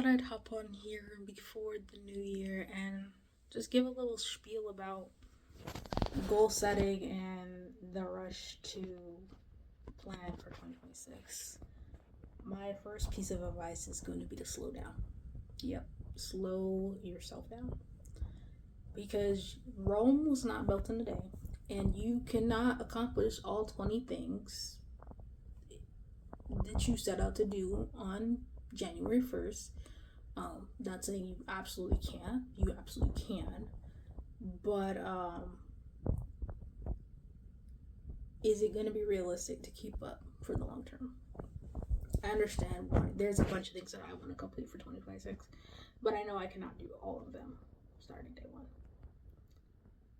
thought I'd hop on here before the new year and just give a little spiel about goal setting and the rush to plan for 2026. My first piece of advice is going to be to slow down. Yep, slow yourself down. Because Rome was not built in a day, and you cannot accomplish all 20 things that you set out to do on January 1st. Not saying you absolutely can't. You absolutely can. But is it going to be realistic to keep up for the long term? I understand why. There's a bunch of things that I want to complete for 2026, but I know I cannot do all of them starting day one.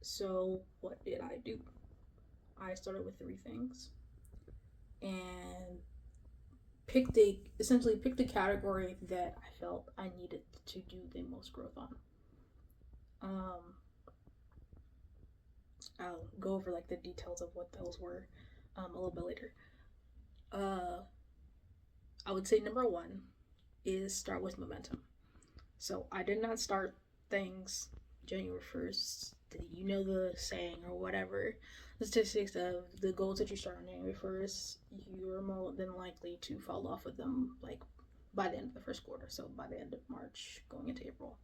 So what did I do? I started with 3 things and essentially picked a category that I felt I needed to do the most growth on. I'll go over like the details of what those were a little bit later. I would say number 1 is start with momentum. So I did not start things January 1st. You know the saying or whatever, the statistics of the goals that you start on January 1st, you're more than likely to fall off with them like by the end of the first quarter. So by the end of March, going into April.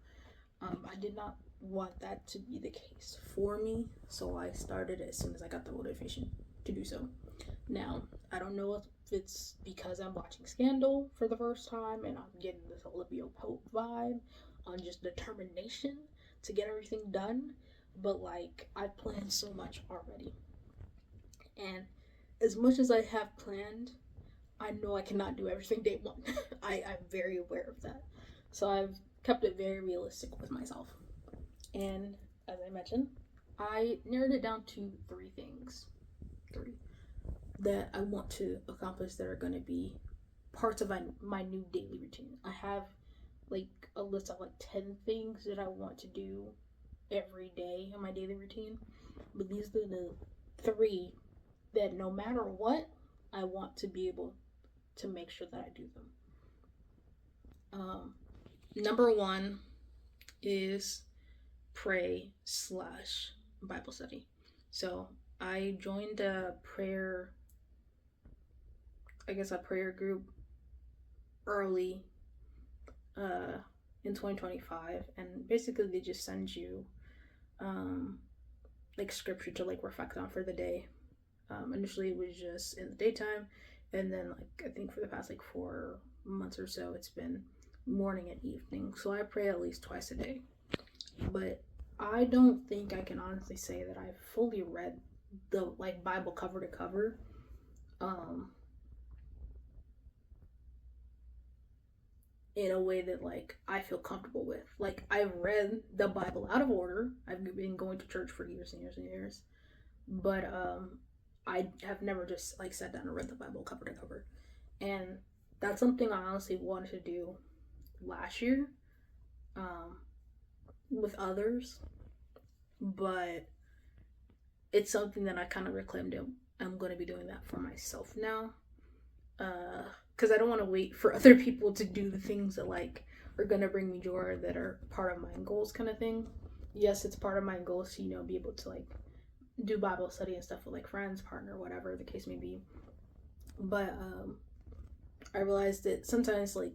I did not want that to be the case for me, so I started as soon as I got the motivation to do so. Now, I don't know if it's because I'm watching Scandal for the first time and I'm getting this Olivia Pope vibe on just determination to get everything done, but like I've planned so much already. And as much as I have planned, I know I cannot do everything day one. I'm very aware of that. So I've kept it very realistic with myself. And as I mentioned, I narrowed it down to 3 things. 3 that I want to accomplish that are going to be parts of my new daily routine. I have like a list of like 10 things that I want to do every day in my daily routine. But these are the 3 that no matter what, I want to be able to make sure that I do them. Number 1 is pray/Bible study. So I joined a prayer group early in 2025, and basically they just send you like scripture to like reflect on for the day. Initially it was just in the daytime, and then like I think for the past like 4 months or so it's been morning and evening. So I pray at least twice a day. But I don't think I can honestly say that I've fully read the like Bible cover to cover. In a way that like I feel comfortable with. Like I've read the Bible out of order. I've been going to church for years and years and years. But I have never just like sat down and read the Bible cover to cover. And that's something I honestly wanted to do last year with others, but it's something that I kind of reclaimed. I'm going to be doing that for myself now, because I don't want to wait for other people to do the things that like are going to bring me joy, that are part of my goals kind of thing. Yes, it's part of my goals to be able to like do Bible study and stuff with like friends, partner, whatever the case may be. But I realized that sometimes like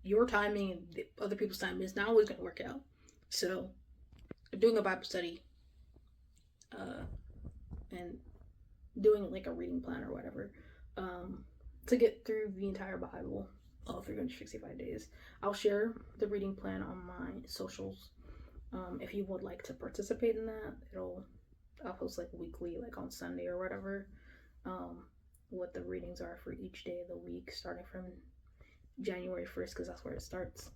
your timing and other people's time is not always going to work out. So doing a Bible study and doing like a reading plan or whatever to get through the entire Bible, all 365 days. I'll share the reading plan on my socials. If you would like to participate in that, I'll post like weekly, like on Sunday or whatever, what the readings are for each day of the week, starting from January 1st, because that's where it starts.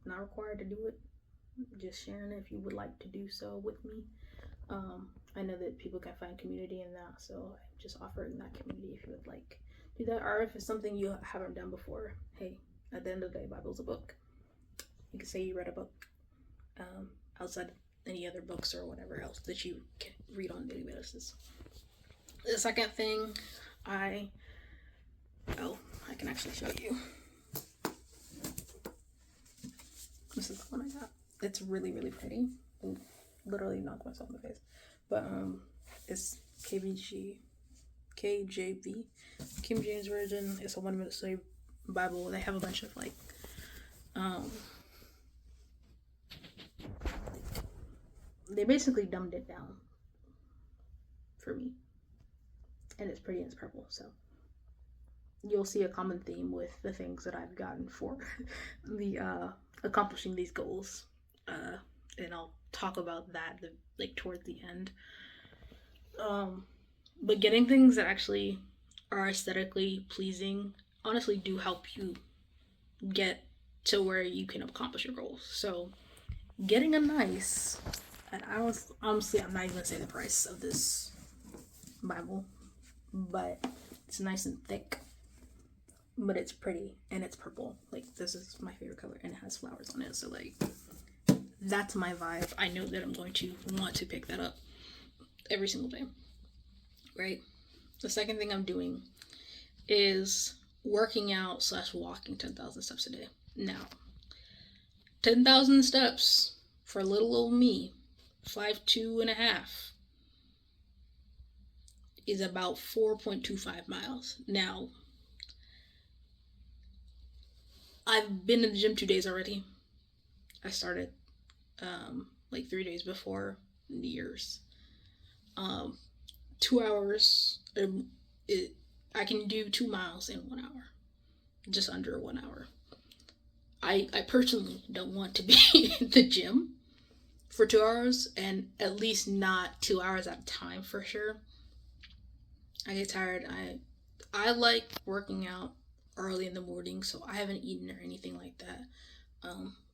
Not required to do it, just sharing it if you would like to do so with me. I know that people can find community in that, so I'm just offering that community if you would like to do that, or if it's something you haven't done before. Hey, at the end of the day, Bible's a book. You can say you read a book outside any other books or whatever else that you can read on daily basis. The second thing I can actually show you. This is the one I got. It's really, really pretty. I literally knocked myself in the face. But it's KJV, King James Version. It's a 1 minute study Bible. They have a bunch of like they basically dumbed it down for me. And it's pretty and it's purple, so you'll see a common theme with the things that I've gotten for the accomplishing these goals. And I'll talk about that like toward the end. But getting things that actually are aesthetically pleasing honestly do help you get to where you can accomplish your goals. So getting a nice, and honestly I'm not even gonna say the price of this Bible, but it's nice and thick, but it's pretty and it's purple. Like, this is my favorite color and it has flowers on it, so like that's my vibe. I know that I'm going to want to pick that up every single day, right? The second thing I'm doing is working out / walking 10,000 steps a day. Now, 10,000 steps for little old me, 5'2.5", is about 4.25 miles. Now, I've been in the gym 2 days already. I started like 3 days before New Year's. 2 hours. I can do 2 miles in 1 hour, just under 1 hour. I personally don't want to be in the gym for 2 hours, and at least not 2 hours at a time for sure. I get tired. I like working out early in the morning, so I haven't eaten or anything like that.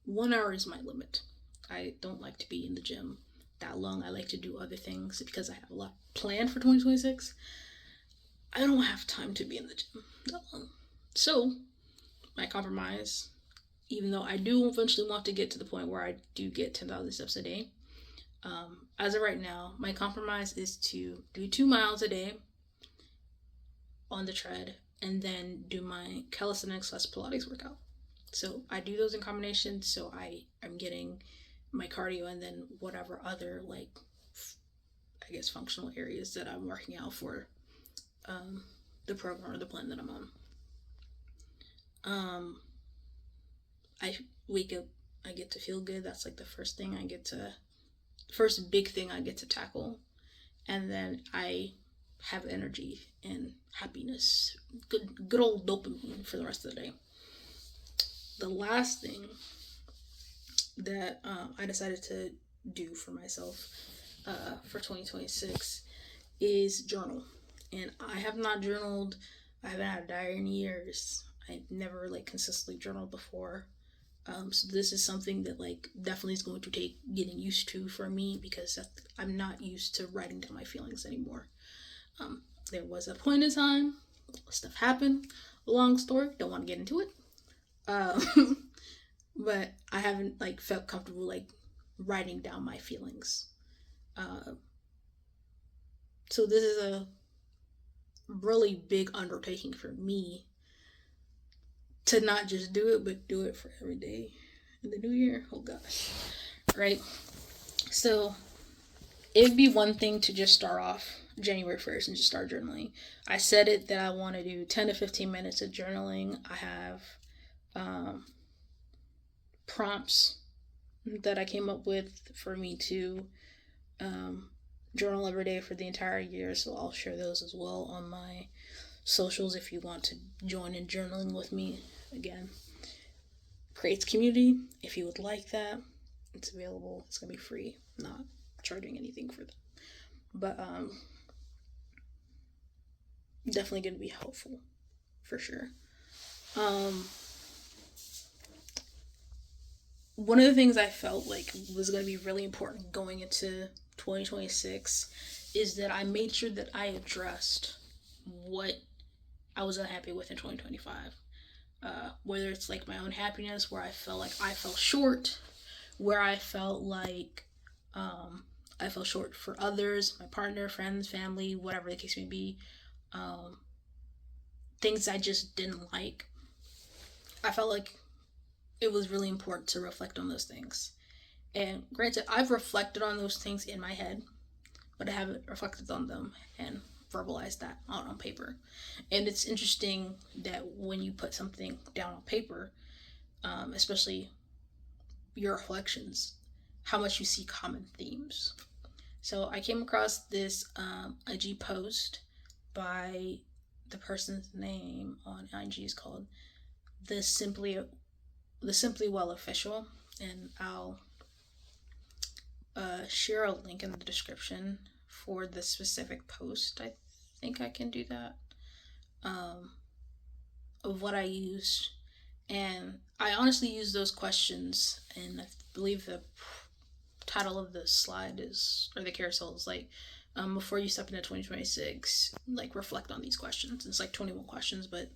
1 hour is my limit. I don't like to be in the gym that long. I like to do other things because I have a lot planned for 2026. I don't have time to be in the gym that long. So, my compromise, even though I do eventually want to get to the point where I do get 10,000 steps a day, as of right now, my compromise is to do 2 miles a day on the tread and then do my calisthenics / Pilates workout. So I do those in combination, so I'm getting my cardio and then whatever other, like, I guess functional areas that I'm working out for the program or the plan that I'm on. I wake up, I get to feel good. That's like the first big thing I get to tackle. And then I have energy and happiness, good old dopamine for the rest of the day. The last thing that I decided to do for myself for 2026 is journal. And I have not journaled. I haven't had a diary in years. I've never like consistently journaled before. So this is something that like definitely is going to take getting used to for me, because I'm not used to writing down my feelings anymore. There was a point in time, stuff happened, long story, don't want to get into it. But I haven't like felt comfortable like writing down my feelings. So this is a really big undertaking for me to not just do it, but do it for every day in the new year. Oh gosh. Right? So it'd be one thing to just start off January 1st and just start journaling. I said it that I want to do 10 to 15 minutes of journaling. I have prompts that I came up with for me to journal every day for the entire year, so I'll share those as well on my socials if you want to join in journaling with me. Again, creates community. If you would like that, it's available. It's gonna be free, not charging anything for that, but definitely gonna be helpful for sure. One of the things I felt like was going to be really important going into 2026 is that I made sure that I addressed what I was unhappy with in 2025. Whether it's like my own happiness, where I felt like I fell short, where I felt like I fell short for others, my partner, friends, family, whatever the case may be. Things I just didn't like. I felt like it was really important to reflect on those things. And granted, I've reflected on those things in my head, but I haven't reflected on them and verbalized that out on paper. And it's interesting that when you put something down on paper, especially your reflections, how much you see common themes. So I came across this IG post by the person's name on IG is called the Simply Well official, and I'll share a link in the description for the specific post. I think I can do that. Of what I used, and I honestly used those questions, and I believe the title of the slide is, or the carousel is like, before you step into 2026, like reflect on these questions. It's like 21 questions, but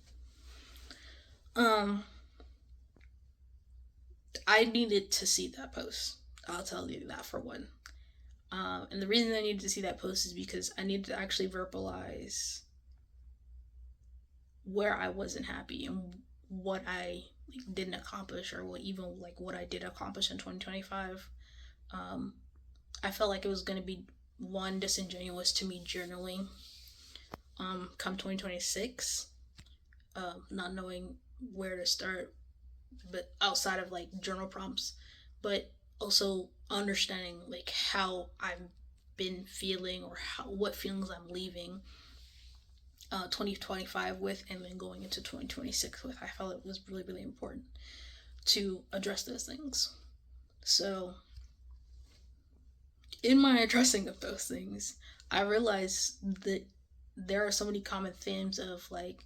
I needed to see that post. I'll tell you that for one. And the reason I needed to see that post is because I needed to actually verbalize where I wasn't happy and what I didn't accomplish, or what I did accomplish in 2025. I felt like it was going to be one, disingenuous to me journaling come 2026, not knowing where to start, but outside of like journal prompts, but also understanding like how I've been feeling, or what feelings I'm leaving 2025 with, and then going into 2026 with. I felt it was really, really important to address those things. So in my addressing of those things, I realized that there are so many common themes of like,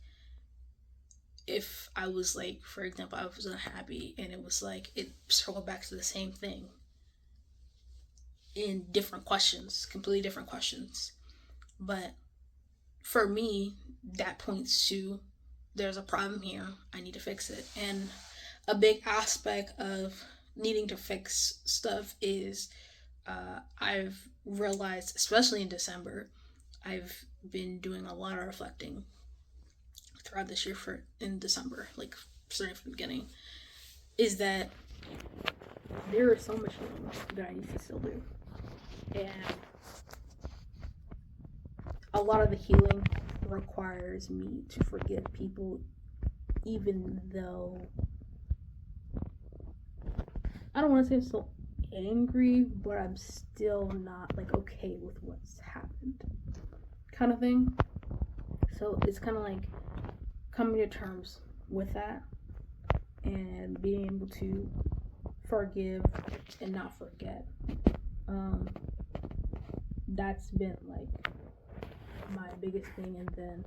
if I was like, for example, I was unhappy and it was like, it circled back to the same thing in different questions, completely different questions. But for me, that points to, there's a problem here, I need to fix it. And a big aspect of needing to fix stuff is I've realized, especially in December, I've been doing a lot of reflecting throughout this year in December, like starting from the beginning, is that there is so much healing that I need to still do. And a lot of the healing requires me to forgive people, even though I don't want to say I'm so angry, but I'm still not like okay with what's happened, kind of thing. So it's kind of like coming to terms with that and being able to forgive and not forget. That's been like my biggest thing. And then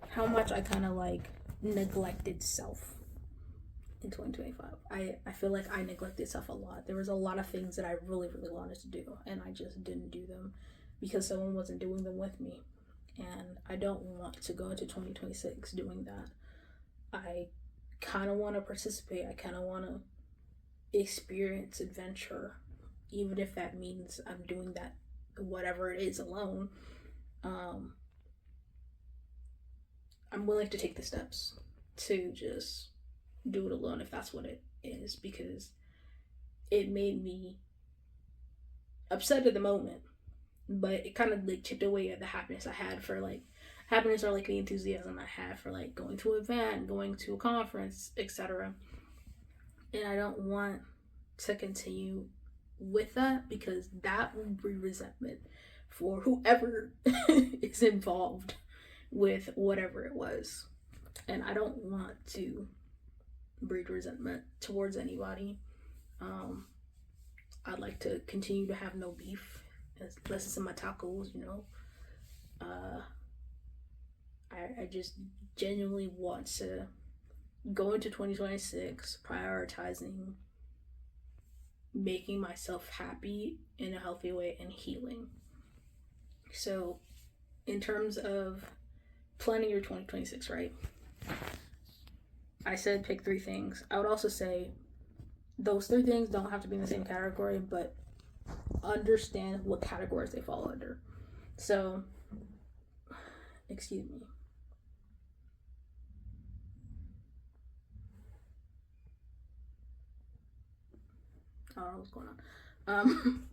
how much I kind of like neglected self in 2025. I feel like I neglected self a lot. There was a lot of things that I really, really wanted to do, and I just didn't do them because someone wasn't doing them with me. And I don't want to go into 2026 doing that. I kind of want to participate. I kind of want to experience adventure, even if that means I'm doing that, whatever it is, alone. I'm willing to take the steps to just do it alone if that's what it is, because it made me upset at the moment, but it kind of like chipped away at the happiness I had for like happiness, or like the enthusiasm I had for like going to an event, going to a conference, etc. And I don't want to continue with that, because that will breed resentment for whoever is involved with whatever it was. And I don't want to breed resentment towards anybody. I'd like to continue to have no beef, unless it's in my tacos, you know. I just genuinely want to go into 2026 prioritizing making myself happy in a healthy way and healing. So in terms of planning your 2026, right? I said pick 3 things. I would also say those 3 things don't have to be in the same category, but understand what categories they fall under. So, excuse me. I don't know what's going on.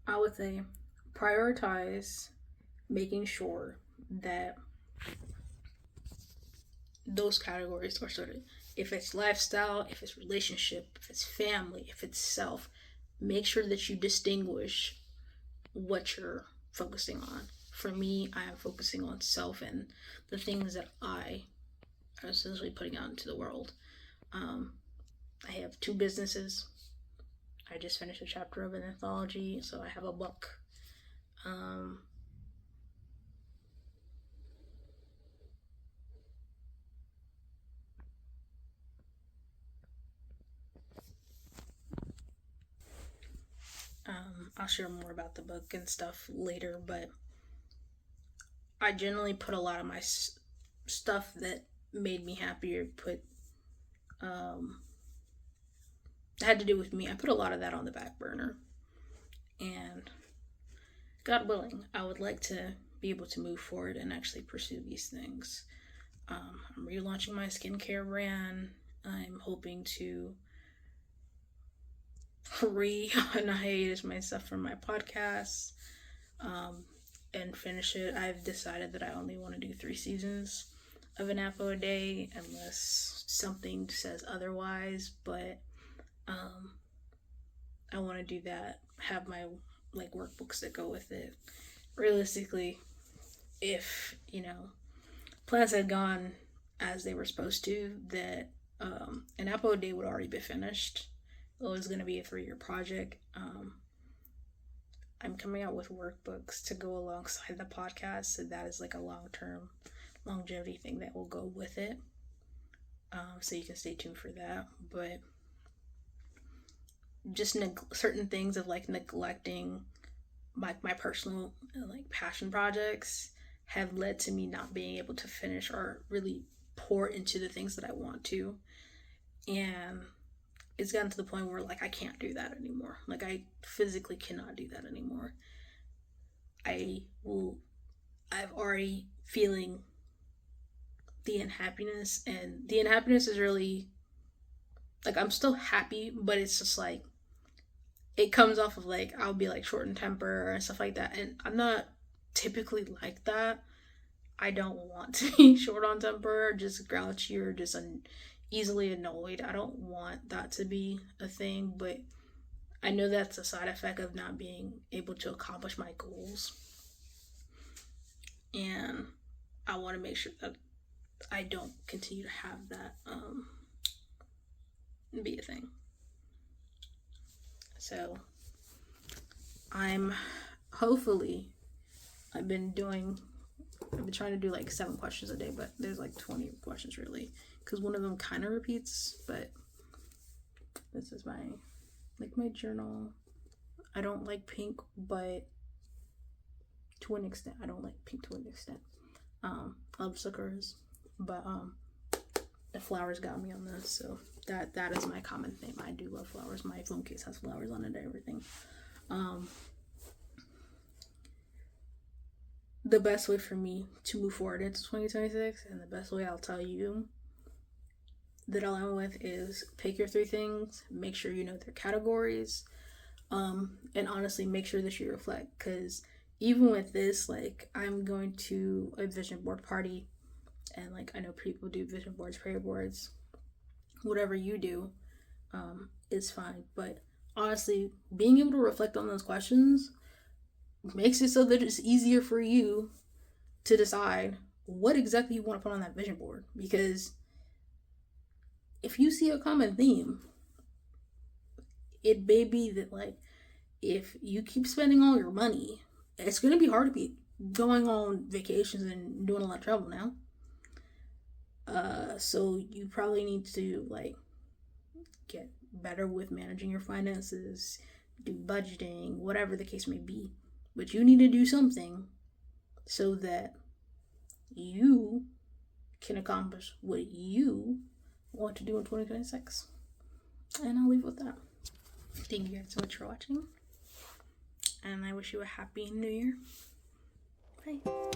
I would say prioritize making sure that those categories are sorted. If it's lifestyle, if it's relationship, if it's family, if it's self, make sure that you distinguish what you're focusing on. For me, I am focusing on self and the things that I am essentially putting out into the world. I have 2 businesses. I just finished a chapter of an anthology, so I have a book. I'll share more about the book and stuff later, but I generally put a lot of my stuff that made me happier, had to do with me. I put a lot of that on the back burner. And God willing, I would like to be able to move forward and actually pursue these things. I'm relaunching my skincare brand. I'm hoping to re-hiatus myself from my podcast and finish it. I've decided that I only want to do 3 seasons of an Apo A day unless something says otherwise, but I want to do that, have my like workbooks that go with it. Realistically, if plans had gone as they were supposed to, that an Apo A day would already be finished. It was going to be a 3-year project. I'm coming out with workbooks to go alongside the podcast, so that is like a long-term longevity thing that will go with it. So you can stay tuned for that. But just certain things of like neglecting my personal like passion projects have led to me not being able to finish or really pour into the things that I want to. And it's gotten to the point where like I can't do that anymore. Like I physically cannot do that anymore. I've already feeling the unhappiness, and the unhappiness is really like I'm still happy, but it's just like it comes off of like I'll be like short in temper and stuff like that, and I'm not typically like that. I don't want to be short on temper, or just grouchy, or just easily annoyed. I don't want that to be a thing, but I know that's a side effect of not being able to accomplish my goals. And I want to make sure that I don't continue to have that be a thing. So I've been trying to do like 7 questions a day, but there's like 20 questions really, because one of them kind of repeats. But this is my journal. I don't like pink, but to an extent. I don't like pink to an extent. Love suckers, but the flowers got me on this, so that is my common theme. I do love flowers. My phone case has flowers on it and everything. The best way for me to move forward into 2026, and the best way I'll tell you that I'll end with, is pick your 3 things, make sure you know their categories, and honestly make sure that you reflect, because even with this, like I'm going to a vision board party, and like I know people do vision boards, prayer boards, whatever you do is fine, but honestly being able to reflect on those questions makes it so that it's easier for you to decide what exactly you want to put on that vision board. Because if you see a common theme, it may be that like if you keep spending all your money, it's going to be hard to be going on vacations and doing a lot of travel now. So you probably need to like get better with managing your finances, do budgeting, whatever the case may be. But you need to do something so that you can accomplish what you want to do in 2026. And I'll leave with that. Thank you guys so much for watching. And I wish you a happy new year. Bye.